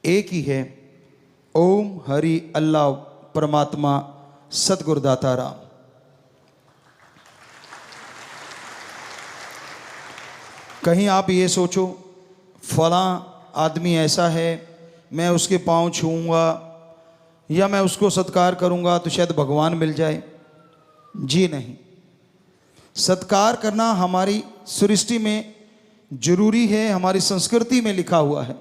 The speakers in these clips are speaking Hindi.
एक ही है, ओम हरि अल्लाह परमात्मा सतगुरु दाता राम। कहीं आप ये सोचो फलां आदमी ऐसा है, मैं उसके पांव छूऊंगा या मैं उसको सत्कार करूंगा तो शायद भगवान मिल जाए। जी नहीं, सत्कार करना हमारी सृष्टि में जरूरी है, हमारी संस्कृति में लिखा हुआ है।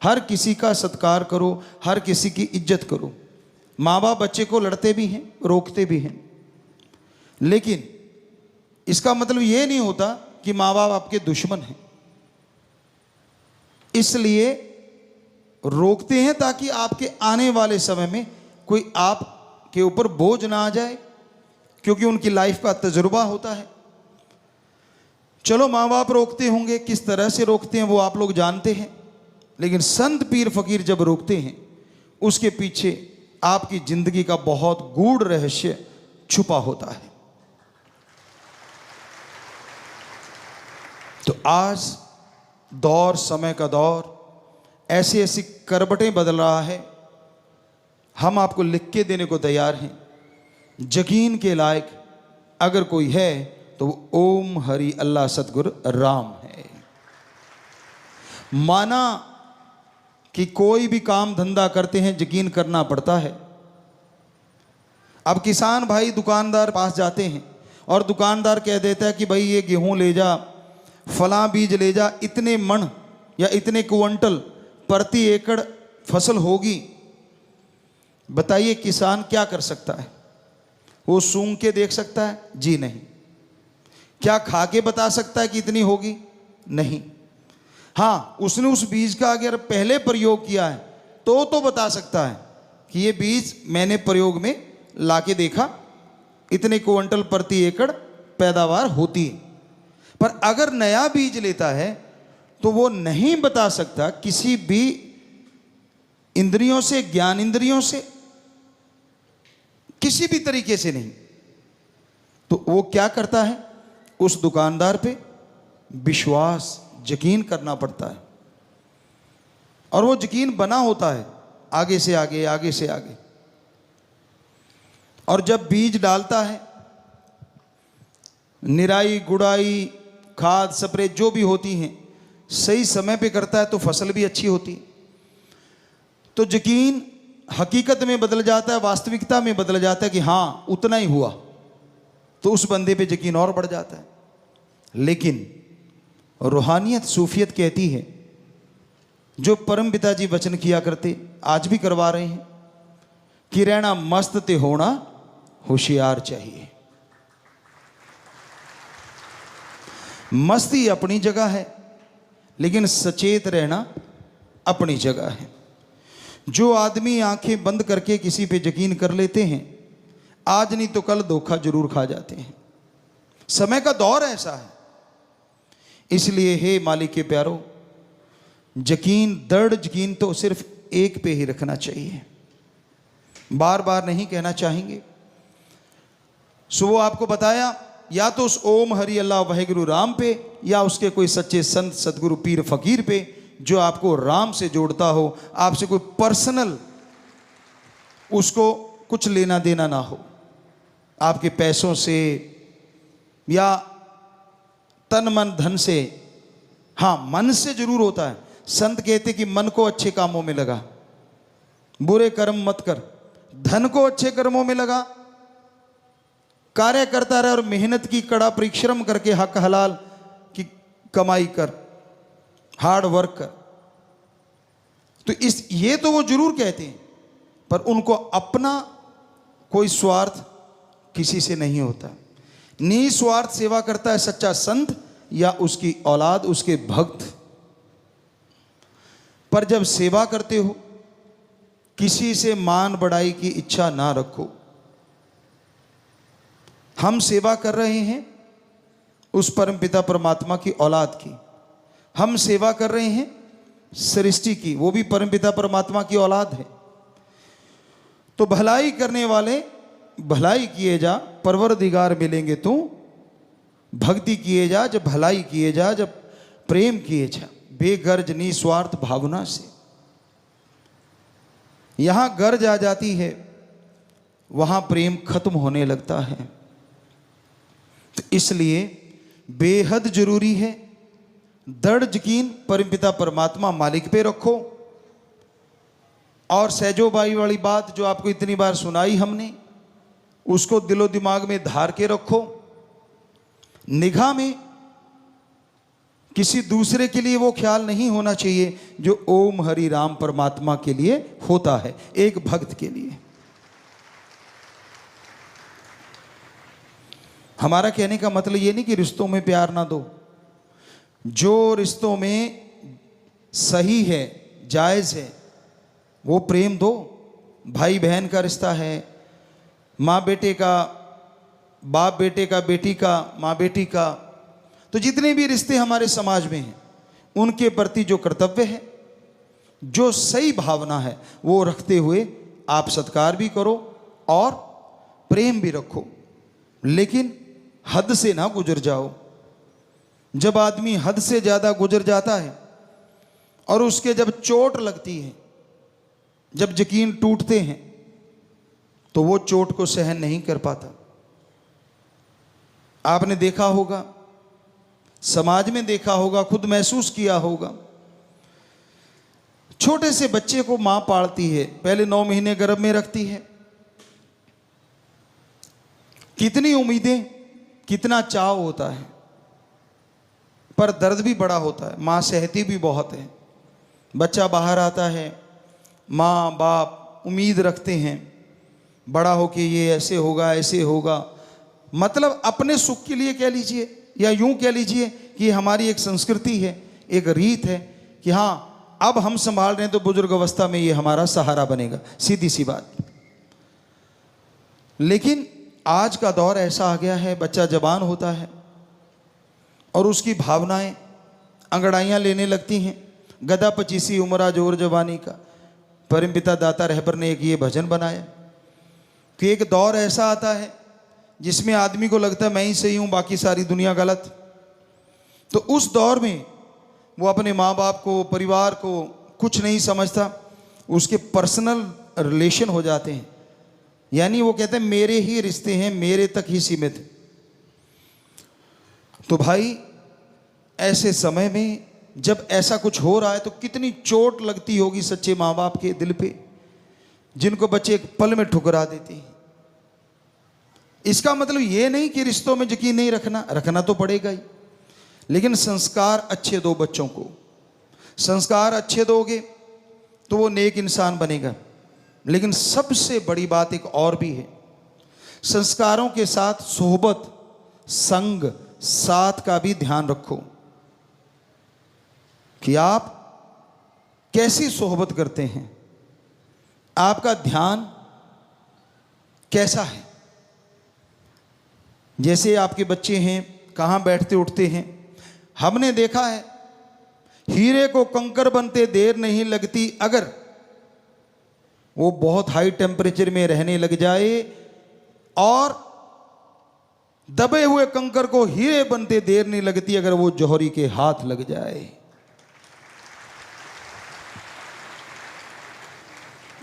हर किसी का सत्कार करो, हर किसी की इज्जत करो। माँ बाप बच्चे को लड़ते भी हैं, रोकते भी हैं, लेकिन इसका मतलब ये नहीं होता कि माँ बाप आपके दुश्मन हैं। इसलिए रोकते हैं ताकि आपके आने वाले समय में कोई आपके ऊपर बोझ ना आ जाए, क्योंकि उनकी लाइफ का तजुर्बा होता है। चलो माँ बाप रोकते होंगे, किस तरह से रोकते हैं वो आप लोग जानते हैं, लेकिन संत पीर फकीर जब रोकते हैं उसके पीछे आपकी जिंदगी का बहुत गूढ़ रहस्य छुपा होता है। तो आज दौर, समय का दौर ऐसी ऐसी करवटें बदल रहा है, हम आपको लिख के देने को तैयार हैं। यकीन के लायक अगर कोई है तो वो ओम हरि अल्लाह सतगुरु राम है। माना कि कोई भी काम धंधा करते हैं यकीन करना पड़ता है। अब किसान भाई दुकानदार पास जाते हैं और दुकानदार कह देता है कि भाई ये गेहूं ले जा, फलां बीज ले जा, इतने मन या इतने क्विंटल प्रति एकड़ फसल होगी। बताइए किसान क्या कर सकता है? वो सूंघ के देख सकता है? जी नहीं। क्या खा के बता सकता है कि इतनी होगी? नहीं। हाँ, उसने उस बीज का अगर पहले प्रयोग किया है तो बता सकता है कि ये बीज मैंने प्रयोग में लाके देखा, इतने क्विंटल प्रति एकड़ पैदावार होती है। पर अगर नया बीज लेता है तो वो नहीं बता सकता किसी भी इंद्रियों से, ज्ञान इंद्रियों से, किसी भी तरीके से नहीं। तो वो क्या करता है? उस दुकानदार पे विश्वास, यकीन करना पड़ता है, और वो यकीन बना होता है आगे से आगे, आगे से आगे। और जब बीज डालता है, निराई गुड़ाई, खाद स्प्रे जो भी होती हैं सही समय पे करता है तो फसल भी अच्छी होती है। तो यकीन हकीकत में बदल जाता है, वास्तविकता में बदल जाता है कि हाँ उतना ही हुआ, तो उस बंदे पे यकीन और बढ़ जाता है। लेकिन रूहानियत, सूफियत कहती है, जो परम पिताजी वचन किया करते आज भी करवा रहे हैं कि रहना मस्त ते होना होशियार चाहिए। मस्ती अपनी जगह है, लेकिन सचेत रहना अपनी जगह है। जो आदमी आंखें बंद करके किसी पे यकीन कर लेते हैं, आज नहीं तो कल धोखा जरूर खा जाते हैं। समय का दौर ऐसा है। इसलिए हे मालिक के प्यारो, यकीन, दृढ़ यकीन तो सिर्फ एक पे ही रखना चाहिए, बार बार नहीं कहना चाहेंगे। सो वो आपको बताया, या तो उस ओम हरि अल्लाह वाहिगुरु राम पे, या उसके कोई सच्चे संत सदगुरु पीर फकीर पे जो आपको राम से जोड़ता हो, आपसे कोई पर्सनल उसको कुछ लेना देना ना हो, आपके पैसों से या तन मन धन से। हाँ, मन से जरूर होता है। संत कहते कि मन को अच्छे कामों में लगा, बुरे कर्म मत कर। धन को अच्छे कर्मों में लगा, कार्य करता रहे और मेहनत की, कड़ा परिश्रम करके हक हलाल की कमाई कर, हार्ड वर्क कर। तो ये तो वो जरूर कहते हैं, पर उनको अपना कोई स्वार्थ किसी से नहीं होता। निस्वार्थ सेवा करता है सच्चा संत या उसकी औलाद, उसके भक्त। पर जब सेवा करते हो, किसी से मान बढ़ाई की इच्छा ना रखो। हम सेवा कर रहे हैं उस परमपिता परमात्मा की औलाद की, हम सेवा कर रहे हैं सृष्टि की, वो भी परमपिता परमात्मा की औलाद है। तो भलाई करने वाले भलाई किए जा, परवरदिगार मिलेंगे तू। भक्ति किए जा, जब भलाई किए जा, जब प्रेम किए जा, बेगर्ज निस्वार्थ भावना से। यहां गर्ज आ जाती है, वहां प्रेम खत्म होने लगता है। तो इसलिए बेहद जरूरी है दृढ़ यकीन परमपिता परमात्मा मालिक पे रखो। और सहजोबाई वाली बात जो आपको इतनी बार सुनाई हमने, उसको दिलो दिमाग में धार के रखो। निगाह में किसी दूसरे के लिए वो ख्याल नहीं होना चाहिए जो ओम हरि राम परमात्मा के लिए होता है, एक भक्त के लिए। हमारा कहने का मतलब ये नहीं कि रिश्तों में प्यार ना दो, जो रिश्तों में सही है, जायज़ है, वो प्रेम दो। भाई बहन का रिश्ता है, माँ बेटे का, बाप बेटे का, बेटी का, माँ बेटी का, तो जितने भी रिश्ते हमारे समाज में हैं उनके प्रति जो कर्तव्य है, जो सही भावना है, वो रखते हुए आप सत्कार भी करो और प्रेम भी रखो, लेकिन हद से ना गुजर जाओ। जब आदमी हद से ज़्यादा गुजर जाता है और उसके जब चोट लगती है, जब यकीन टूटते हैं, तो वो चोट को सहन नहीं कर पाता। आपने देखा होगा, समाज में देखा होगा, खुद महसूस किया होगा, छोटे से बच्चे को मां पालती है, पहले 9 महीने गर्भ में रखती है, कितनी उम्मीदें, कितना चाव होता है, पर दर्द भी बड़ा होता है, मां सहती भी बहुत है। बच्चा बाहर आता है, माँ बाप उम्मीद रखते हैं बड़ा हो कि ये ऐसे होगा, ऐसे होगा, मतलब अपने सुख के लिए कह लीजिए या यूं कह लीजिए कि हमारी एक संस्कृति है, एक रीत है कि हाँ अब हम संभाल रहे हैं तो बुजुर्ग अवस्था में ये हमारा सहारा बनेगा, सीधी सी बात। लेकिन आज का दौर ऐसा आ गया है, बच्चा जवान होता है और उसकी भावनाएं अंगड़ाइयाँ लेने लगती हैं। गदा पचीसी उमरा जोर जवानी का, परमपिता दाता रहबर ने एक ये भजन बनाया कि एक दौर ऐसा आता है जिसमें आदमी को लगता है मैं ही सही हूँ, बाकी सारी दुनिया गलत। तो उस दौर में वो अपने माँ बाप को, परिवार को कुछ नहीं समझता, उसके पर्सनल रिलेशन हो जाते हैं, यानी वो कहते हैं मेरे ही रिश्ते हैं, मेरे तक ही सीमित। तो भाई ऐसे समय में जब ऐसा कुछ हो रहा है तो कितनी चोट लगती होगी सच्चे माँ बाप के दिल पे, जिनको बच्चे एक पल में ठुकरा देते हैं। इसका मतलब ये नहीं कि रिश्तों में यकीन नहीं रखना, रखना तो पड़ेगा ही, लेकिन संस्कार अच्छे दो बच्चों को। संस्कार अच्छे दोगे तो वो नेक इंसान बनेगा। लेकिन सबसे बड़ी बात एक और भी है, संस्कारों के साथ सोहबत, संग, साथ का भी ध्यान रखो कि आप कैसी सोहबत करते हैं, आपका ध्यान कैसा है। जैसे आपके बच्चे हैं, कहाँ बैठते उठते हैं, हमने देखा है हीरे को कंकर बनते देर नहीं लगती, अगर वो बहुत हाई टेम्परेचर में रहने लग जाए और दबे हुए कंकर को हीरे बनते देर नहीं लगती अगर वो जौहरी के हाथ लग जाए,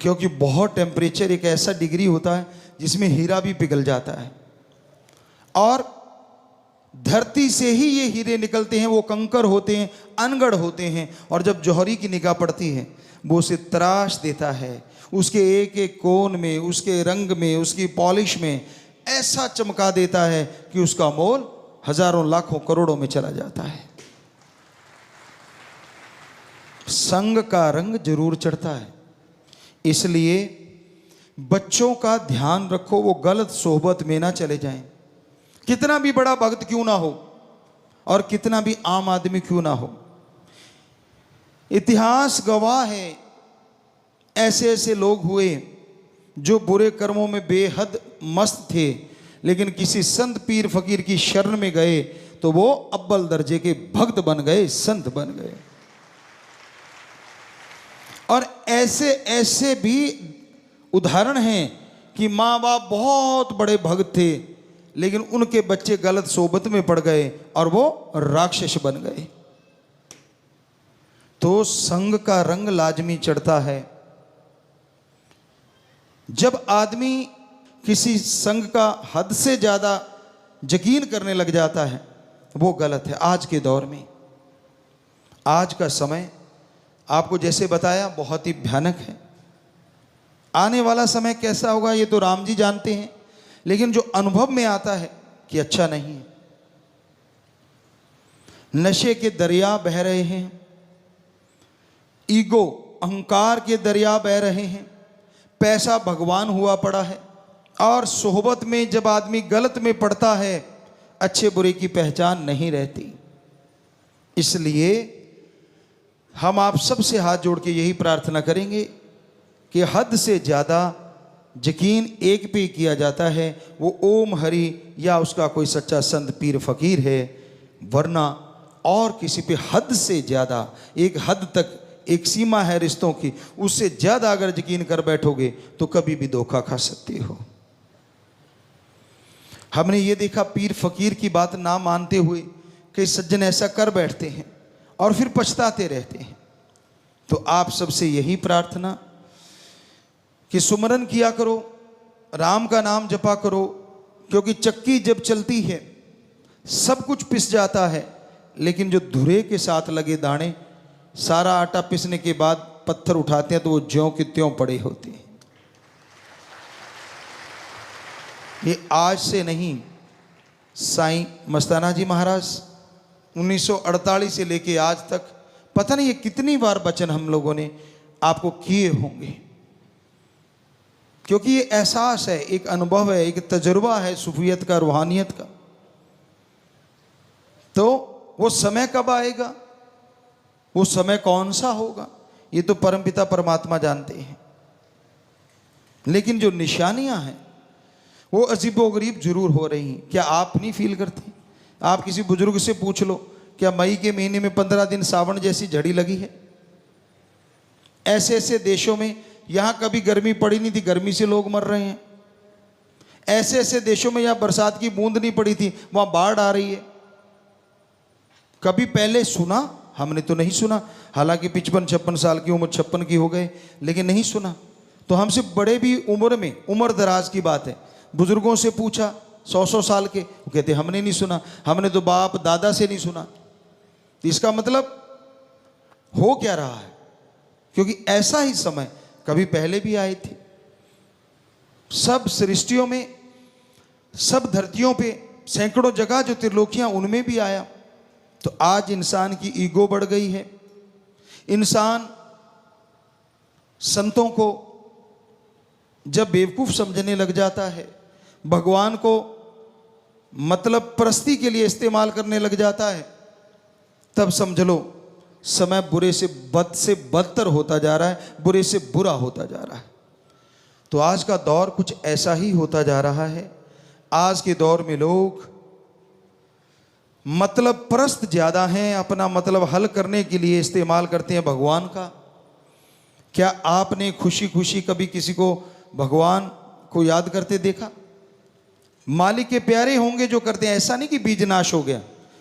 क्योंकि बहुत टेम्परेचर एक ऐसा डिग्री होता है जिसमें हीरा भी पिघल जाता है। और धरती से ही ये हीरे निकलते हैं, वो कंकर होते हैं, अनगढ़ होते हैं, और जब जौहरी की निगाह पड़ती है वो उसे तराश देता है, उसके एक एक कोण में, उसके रंग में, उसकी पॉलिश में ऐसा चमका देता है कि उसका मोल हजारों लाखों करोड़ों में चला जाता है। संग का रंग जरूर चढ़ता है, इसलिए बच्चों का ध्यान रखो वो गलत सोहबत में ना चले जाएं। कितना भी बड़ा भक्त क्यों ना हो और कितना भी आम आदमी क्यों ना हो, इतिहास गवाह है ऐसे ऐसे लोग हुए जो बुरे कर्मों में बेहद मस्त थे, लेकिन किसी संत पीर फकीर की शरण में गए तो वो अव्वल दर्जे के भक्त बन गए, संत बन गए। और ऐसे ऐसे भी उदाहरण हैं कि माँ बाप बहुत बड़े भक्त थे लेकिन उनके बच्चे गलत सोबत में पड़ गए और वो राक्षस बन गए। तो संग का रंग लाजमी चढ़ता है। जब आदमी किसी संग का हद से ज़्यादा यकीन करने लग जाता है वो गलत है। आज के दौर में, आज का समय आपको जैसे बताया बहुत ही भयानक है। आने वाला समय कैसा होगा ये तो राम जी जानते हैं, लेकिन जो अनुभव में आता है कि अच्छा नहीं है। नशे के दरिया बह रहे हैं, ईगो अहंकार के दरिया बह रहे हैं, पैसा भगवान हुआ पड़ा है, और सोहबत में जब आदमी गलत में पड़ता है अच्छे बुरे की पहचान नहीं रहती। इसलिए हम आप सबसे हाथ जोड़ के यही प्रार्थना करेंगे कि हद से ज़्यादा यकीन एक पे किया जाता है वो ओम हरि या उसका कोई सच्चा संत पीर फकीर है, वरना और किसी पे हद से ज़्यादा, एक हद तक एक सीमा है रिश्तों की, उससे ज़्यादा अगर यकीन कर बैठोगे तो कभी भी धोखा खा सकते हो। हमने ये देखा पीर फकीर की बात ना मानते हुए कई सज्जन ऐसा कर बैठते हैं और फिर पछताते रहते हैं। तो आप सबसे यही प्रार्थना कि सुमरन किया करो, राम का नाम जपा करो, क्योंकि चक्की जब चलती है सब कुछ पिस जाता है, लेकिन जो धुरे के साथ लगे दाने, सारा आटा पिसने के बाद पत्थर उठाते हैं तो वो ज्यों के त्यों पड़े होते हैं। ये आज से नहीं, साईं मस्ताना जी महाराज 1948 से लेके आज तक पता नहीं ये कितनी बार वचन हम लोगों ने आपको किए होंगे, क्योंकि ये एहसास है, एक अनुभव है, एक तजुर्बा है सूफियत का, रूहानियत का। तो वो समय कब आएगा, वो समय कौन सा होगा, ये तो परमपिता परमात्मा जानते हैं। लेकिन जो निशानियां हैं वो अजीबोगरीब जरूर हो रही हैं। क्या आप नहीं फील करते? आप किसी बुजुर्ग से पूछ लो, क्या मई के महीने में 15 दिन सावन जैसी झड़ी लगी है? ऐसे ऐसे देशों में, यहाँ कभी गर्मी पड़ी नहीं थी, गर्मी से लोग मर रहे हैं। ऐसे ऐसे देशों में यहाँ बरसात की बूंद नहीं पड़ी थी, वहाँ बाढ़ आ रही है। कभी पहले सुना? हमने तो नहीं सुना। हालांकि 55-56 साल की उम्र, 56 की हो गए, लेकिन नहीं सुना। तो हमसे बड़े भी उम्र में, उम्र दराज की बात है, बुजुर्गों से पूछा 100-100 साल के, वो कहते हमने नहीं सुना, हमने तो बाप दादा से नहीं सुना। तो इसका मतलब हो क्या रहा है? क्योंकि ऐसा ही समय कभी पहले भी आए थे। सब सृष्टियों में, सब धरतियों पे, सैकड़ों जगह जो त्रिलोकियां, उनमें भी आया। तो आज इंसान की ईगो बढ़ गई है। इंसान संतों को जब बेवकूफ़ समझने लग जाता है, भगवान को मतलब परस्ती के लिए इस्तेमाल करने लग जाता है, तब समझ लो समय बुरे से बदतर होता जा रहा है, बुरे से बुरा होता जा रहा है। तो आज का दौर कुछ ऐसा ही होता जा रहा है। आज के दौर में लोग मतलब परस्त ज़्यादा हैं, अपना मतलब हल करने के लिए इस्तेमाल करते हैं भगवान का। क्या आपने खुशी खुशी कभी किसी को भगवान को याद करते देखा? मालिक के प्यारे होंगे जो करते हैं, ऐसा नहीं कि बीज नाश हो गया।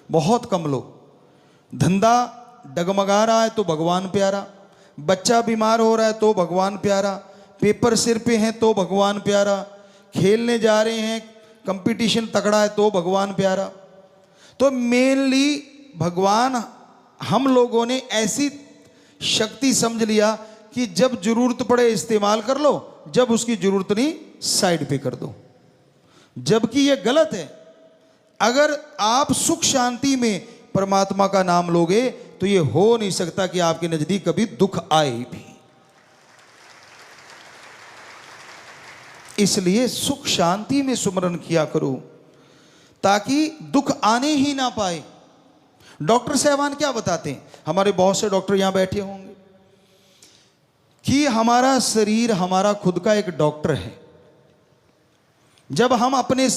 बहुत कम लोग। धंधा डगमगा रहा है तो भगवान प्यारा, बच्चा बीमार हो रहा है तो भगवान प्यारा, पेपर सिर पे हैं तो भगवान प्यारा, खेलने जा रहे हैं, कंपटीशन तगड़ा है तो भगवान प्यारा। तो मेनली भगवान हम लोगों ने ऐसी शक्ति समझ लिया कि जब जरूरत पड़े इस्तेमाल कर लो, जब उसकी जरूरत नहीं साइड पे कर दो। जबकि ये गलत है। अगर आप सुख शांति में परमात्मा का नाम लोगे तो ये हो नहीं सकता कि आपके नजदीक कभी दुख आए भी। इसलिए सुख शांति में सुमरन किया करो ताकि दुख आने ही ना पाए। डॉक्टर साहबान क्या बताते हैं, हमारे बहुत से डॉक्टर यहां बैठे होंगे, कि हमारा शरीर हमारा खुद का एक डॉक्टर है। जब हम अपने